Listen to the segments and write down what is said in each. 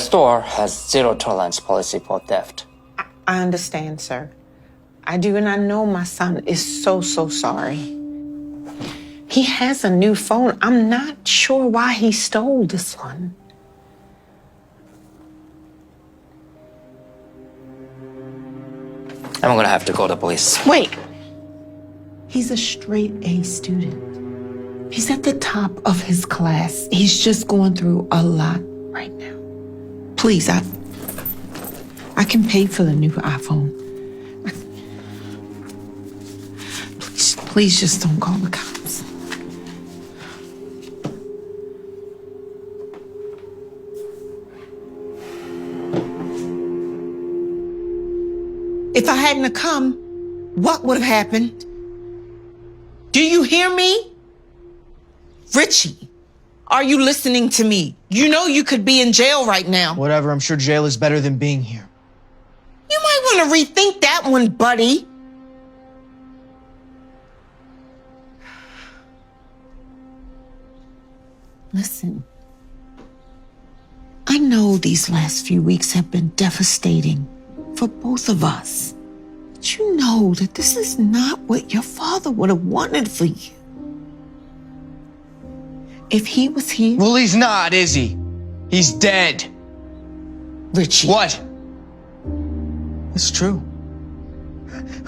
store has zero tolerance policy for theft. I understand, sir. I do, and I know my son is so sorry. He has a new phone. I'm not sure why he stole this one. I'm gonna have to call the police. Wait. He's a straight A student. He's at the top of his class. He's just going through a lot right now. Please, I can pay for the new iPhone. Please just don't call the cops. If I hadn't have come, what would have happened? Do you hear me? Richie, are you listening to me? You know you could be in jail right now. Whatever, I'm sure jail is better than being here. You might want to rethink that one, buddy. Listen, I know these last few weeks have been devastating for both of us. But you know that this is not what your father would have wanted for you. If he was here... Well, he's not, is he? He's dead. Richie. What? It's true.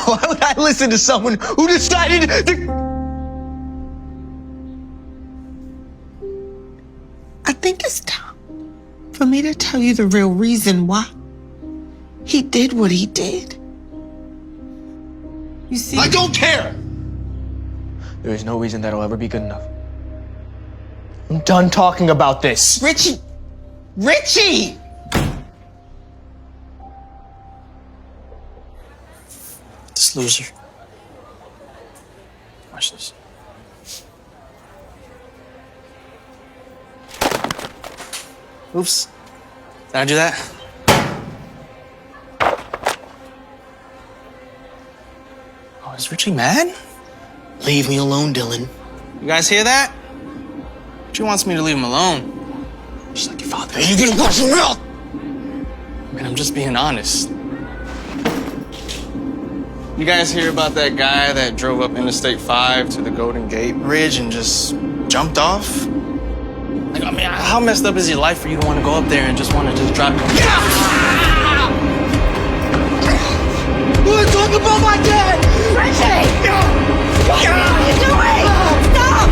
Why would I listen to someone who decided to... I think it's time for me to tell you the real reason why he did what he did. You see... I don't care! There is no reason that'll ever be good enough. I'm done talking about this. Richie! Richie! This loser. Watch this. Oops. Did I do that? Oh, is Richie mad? Leave me alone, Dylan. You guys hear that? She wants me to leave him alone. She's like your father. You're gonna watch your mouth! Man, I'm just being honest. You guys hear about that guy that drove up Interstate 5 to the Golden Gate Bridge and just jumped off? Like, I mean, how messed up is your life for you to want to go up there and just want to just drop... You wanna talk about my dad? Richie! What are you doing? Stop!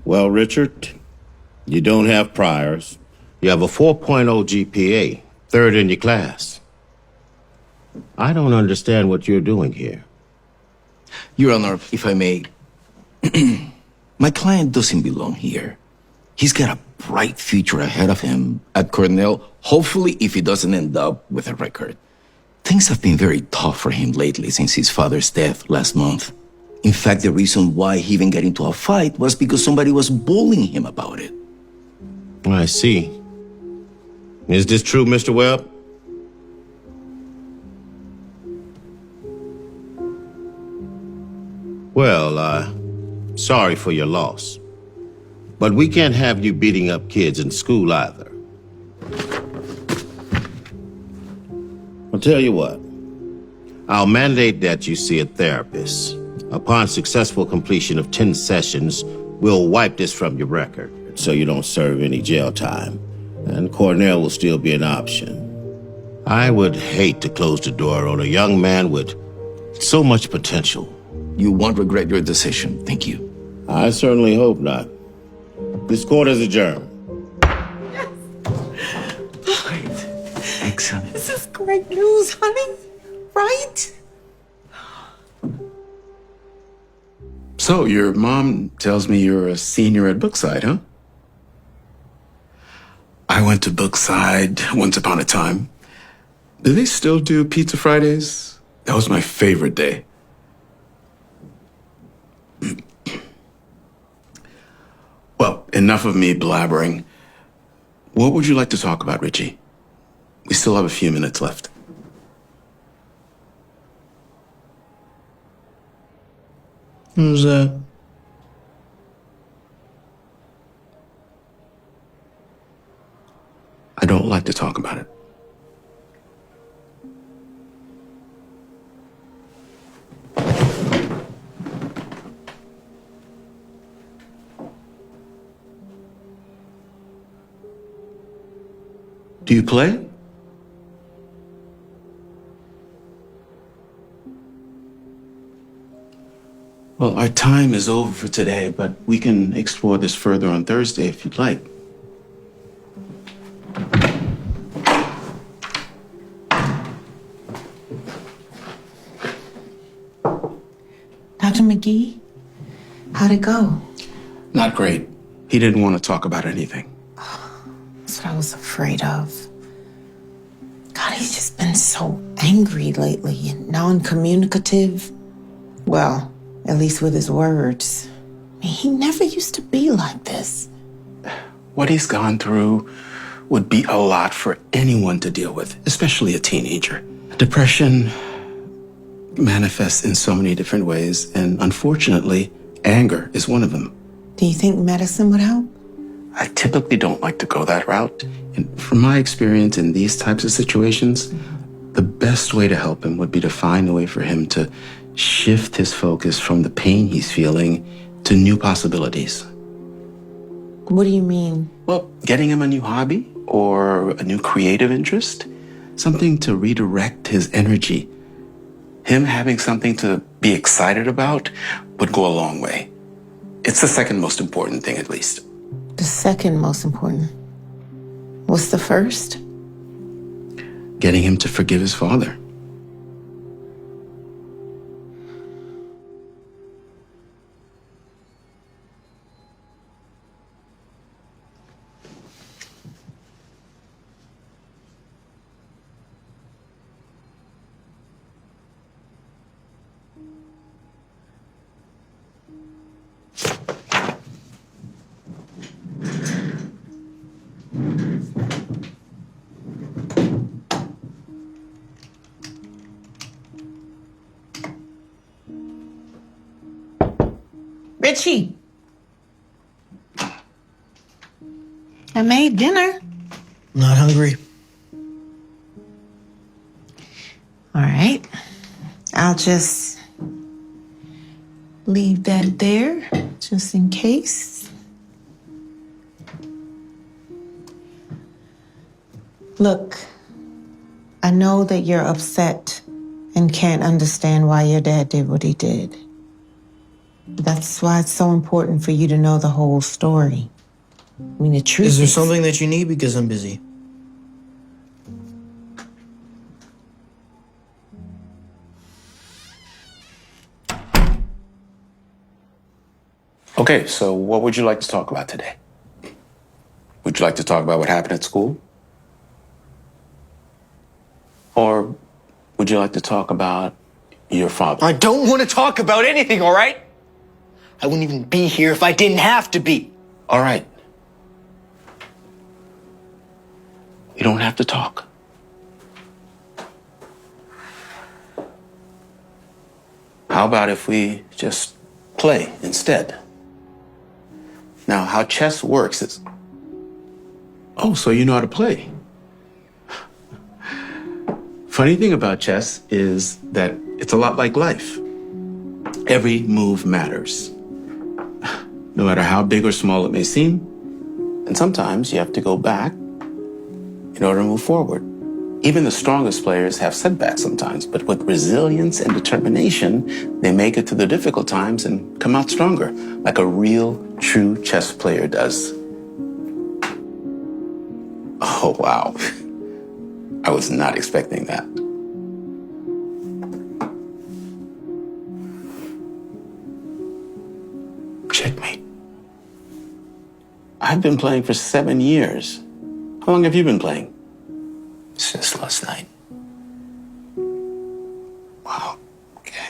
Well, Richard, you don't have priors. You have a 4.0 GPA, third in your class. I don't understand what you're doing here. Your Honor, if I may, my client doesn't belong here. He's got a bright future ahead of him at Cornell, hopefully if he doesn't end up with a record. Things have been very tough for him lately since his father's death last month. In fact, the reason why he even got into a fight was because somebody was bullying him about it. I see. Is this true, Mr. Webb? Well, sorry for your loss. But we can't have you beating up kids in school either. I'll tell you what. I'll mandate that you see a therapist. Upon successful completion of 10 sessions, we'll wipe this from your record so you don't serve any jail time. And Cornell will still be an option. I would hate to close the door on a young man with so much potential. You won't regret your decision. Thank you. I certainly hope not. This court is adjourned. Great. Excellent. This is great news, honey. Right? So, your mom tells me you're a senior at Brookside, huh? I went to Brookside once upon a time. Do they still do Pizza Fridays? That was my favorite day. Well, enough of me blabbering. What would you like to talk about, Richie? We still have a few minutes left. Who's that? I don't like to talk about it. Do you play? Well, our time is over for today, but we can explore this further on Thursday if you'd like. Dr. McGee, how'd it go? Not great. He didn't want to talk about anything. That's what I was afraid of. God, he's just been so angry lately and non-communicative. Well, at least with his words. I mean, he never used to be like this. What he's gone through would be a lot for anyone to deal with, especially a teenager. Depression manifests in so many different ways, and unfortunately, anger is one of them. Do you think medicine would help? I typically don't like to go that route. And from my experience in these types of situations, the best way to help him would be to find a way for him to shift his focus from the pain he's feeling to new possibilities. What do you mean? Well, getting him a new hobby or a new creative interest, something to redirect his energy. Him having something to be excited about would go a long way. It's the second most important thing, at least. The second most important. What's the first? Getting him to forgive his father. Richie. I made dinner. Not hungry. All right. I'll just leave that there, just in case. Look, I know that you're upset and can't understand why your dad did what he did. That's why it's so important for you to know the whole story. I mean, the truth Is there something that you need? Because I'm busy. Okay, so what would you like to talk about today? Would you like to talk about what happened at school? Or would you like to talk about your father? I don't want to talk about anything, all right? I wouldn't even be here if I didn't have to be. All right. You don't have to talk. How about if we just play instead? Now, how chess works is... Oh, so you know how to play. Funny thing about chess is that it's a lot like life. Every move matters, no matter how big or small it may seem. And sometimes you have to go back in order to move forward. Even the strongest players have setbacks sometimes, but with resilience and determination, they make it to the difficult times and come out stronger, like a real, true chess player does. Oh, wow. I was not expecting that. Checkmate. I've been playing for 7 years. How long have you been playing? Since last night. Wow. Okay.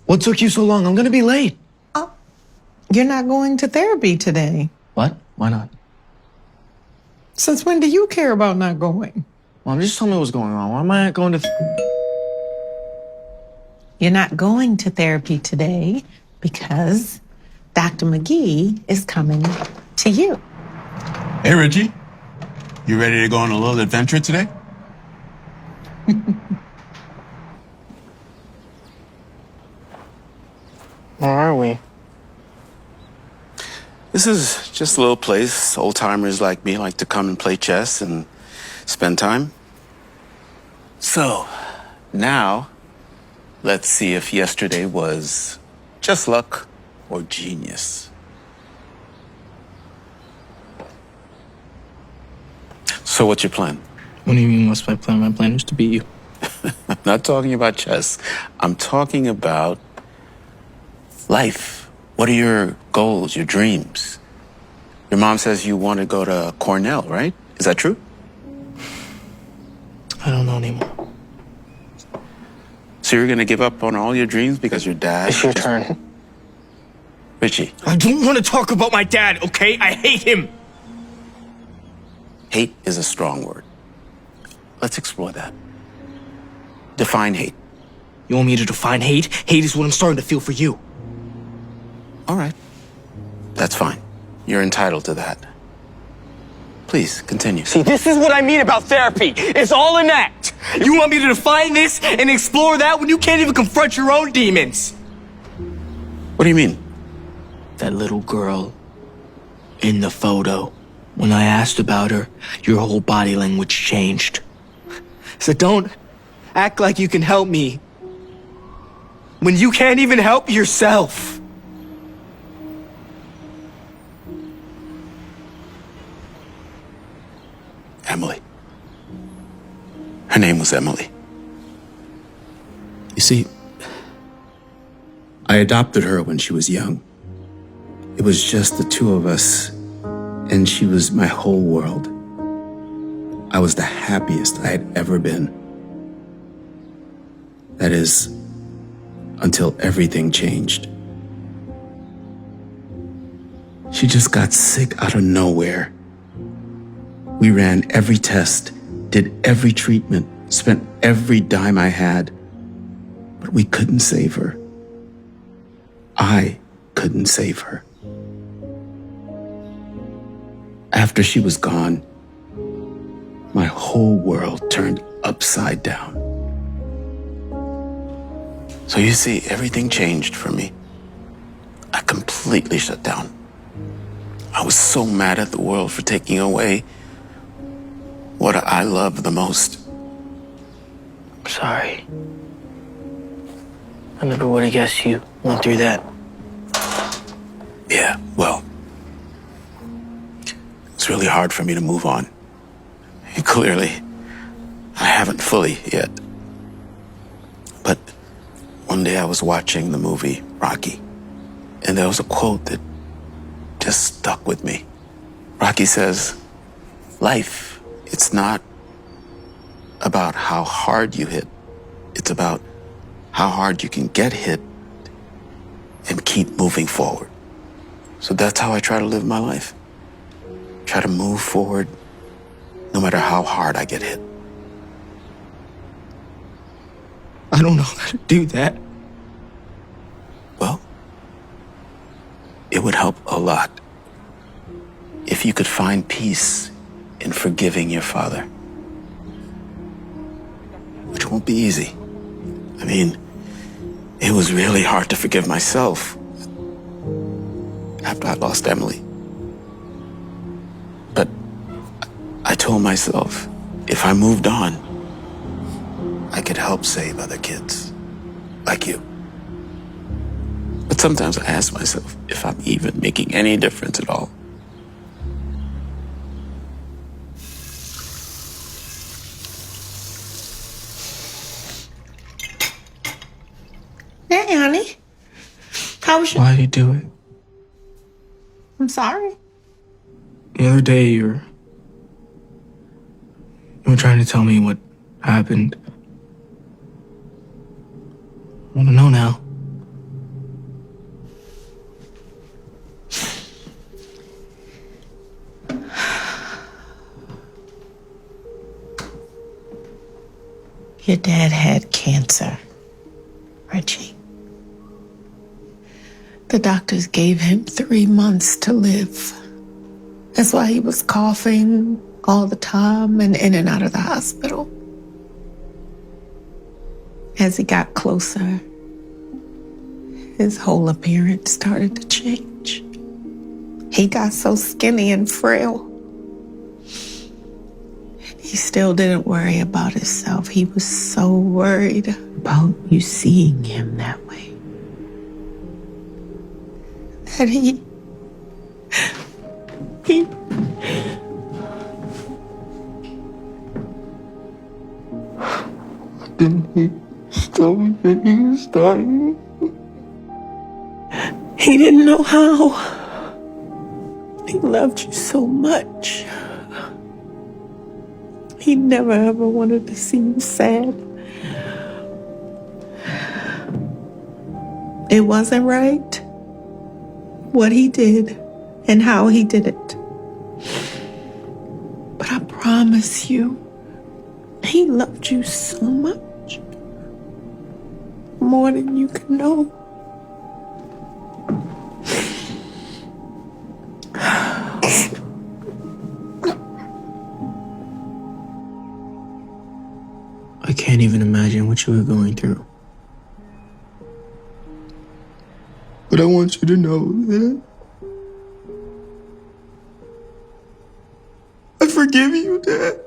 What took you so long? I'm gonna be late. You're not going to therapy today. What? Why not? Since when do you care about not going? Mom, just tell me what's going on. Why am I not going to... You're not going to therapy today because Dr. McGee is coming to you. Hey, Richie. You ready to go on a little adventure today? Where are we? This is just a little place old timers like me like to come and play chess and spend time. So, now, let's see if yesterday was just luck or genius. So, what's your plan? What do you mean, what's my plan? My plan is to beat you. I'm not talking about chess. I'm talking about life. What are your goals, your dreams? Your mom says you want to go to Cornell, right? Is that true? I don't know anymore. So you're going to give up on all your dreams because your dad... It's your turn. Richie, I don't want to talk about my dad, okay? I hate him. hate is a strong word. Let's explore that. Define hate. You want me to define hate? Hate is what I'm starting to feel for you. All right. That's fine. You're entitled to that. Please, continue. See, this is what I mean about therapy. It's all an act. You want me to define this and explore that when you can't even confront your own demons? What do you mean? That little girl in the photo. When I asked about her, your whole body language changed. So don't act like you can help me when you can't even help yourself. Emily. Her name was Emily. You see, I adopted her when she was young. It was just the two of us, and she was my whole world. I was the happiest I had ever been. That is, until everything changed. She just got sick out of nowhere. We ran every test, did every treatment, spent every dime I had, but we couldn't save her. I couldn't save her. After she was gone, my whole world turned upside down. So you see, everything changed for me. I completely shut down. I was so mad at the world for taking away what I love the most. Sorry. I never would have guessed you went through that. Yeah, well, it's really hard for me to move on. And clearly, I haven't fully yet. But one day I was watching the movie Rocky, and there was a quote that just stuck with me. Rocky says, life, it's not about how hard you hit. It's about how hard you can get hit and keep moving forward. So that's how I try to live my life. Try to move forward no matter how hard I get hit. I don't know how to do that. Well, it would help a lot if you could find peace in forgiving your father. Which won't be easy. I mean, it was really hard to forgive myself after I lost Emily. But I told myself, if I moved on, I could help save other kids, like you. But sometimes I ask myself if I'm even making any difference at all. Hey, honey. How was your... Why'd you do it? I'm sorry. The other day, you were trying to tell me what happened. I want to know now. Your dad had cancer, Reggie. The doctors gave him 3 months to live. That's why he was coughing all the time and in and out of the hospital. As he got closer, his whole appearance started to change. He got so skinny and frail. He still didn't worry about himself. He was so worried about you seeing him that way. That he Didn't he tell me that he was dying? He didn't know how. He loved you so much. He never ever wanted to see you sad. It wasn't right what he did and how he did it. But I promise you, he loved you so much. More than you can know. I can't even imagine what you were going through. But I want you to know that I forgive you, Dad.